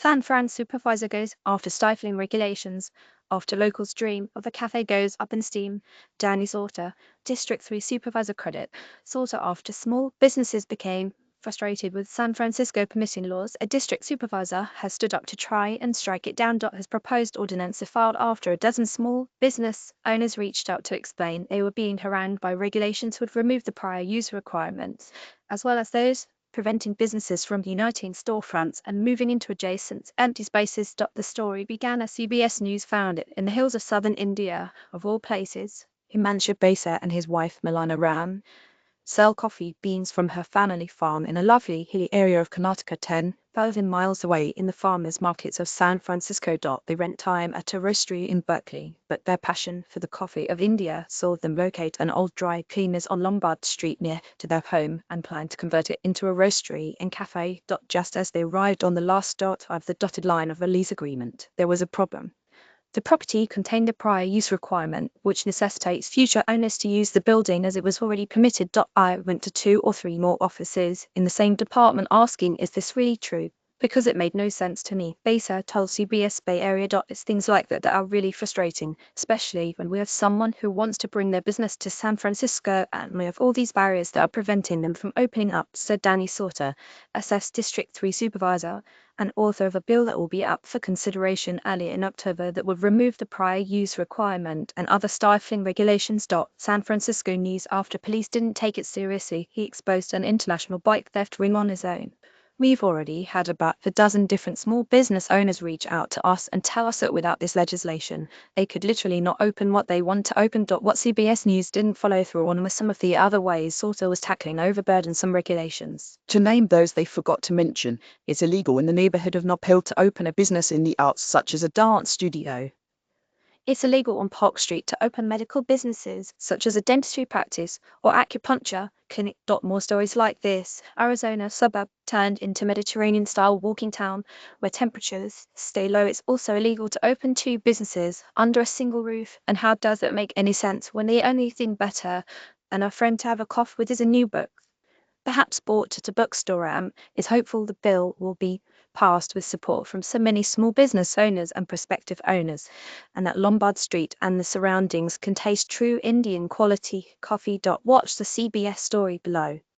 Fran Supervisor goes after stifling regulations. After locals dream of a cafe goes up in steam. Danny Sauter, District 3 Supervisor credit. Sauter after small businesses became frustrated with San Francisco permitting laws, a district supervisor has stood up to try and strike it down. His proposed ordinance is filed after a dozen small business owners reached out to explain they were being harangued by regulations would remove the prior use requirements, as well as those preventing businesses from uniting storefronts and moving into adjacent empty spaces. The story began as CBS News found it in the hills of southern India, of all places. Himanshu Bhaisare and his wife Milana Ram sell coffee beans from her family farm in a lovely hilly area of Karnataka, 10,000 miles away in the farmers' markets of San Francisco. They rent time at a roastery in Berkeley, but their passion for the coffee of India saw them locate an old dry cleaners on Lombard Street near to their home and plan to convert it into a roastery and cafe. Just as they arrived on the last dot of the dotted line of a lease agreement, there was a problem. The property contained a prior use requirement, which necessitates future owners to use the building as it was already permitted. I went to 2 or 3 more offices in the same department asking, is this really true? Because it made no sense to me. Besa told CBS Bay Area. It's things like that that are really frustrating, especially when we have someone who wants to bring their business to San Francisco and we have all these barriers that are preventing them from opening up, said Danny Sauter, SS District 3 Supervisor and author of a bill that will be up for consideration early in October that would remove the prior use requirement and other stifling regulations. San Francisco News after police didn't take it seriously, he exposed an international bike theft ring on his own. We've already had about a dozen different small business owners reach out to us and tell us that without this legislation, they could literally not open what they want to open. What CBS News didn't follow through on was some of the other ways Sauter was tackling overburdensome regulations. To name those they forgot to mention, it's illegal in the neighborhood of Nob Hill to open a business in the arts such as a dance studio. It's illegal on Park Street to open medical businesses, such as a dentistry practice or acupuncture clinic. More stories like this. Arizona suburb turned into Mediterranean-style walking town where temperatures stay low. It's also illegal to open 2 businesses under a single roof. And how does it make any sense when the only thing better than a friend to have a cough with is a new book? Perhaps bought at a bookstore. Is hopeful the bill will be passed with support from so many small business owners and prospective owners, and that Lombard Street and the surroundings can taste true Indian quality coffee. Watch the CBS story below.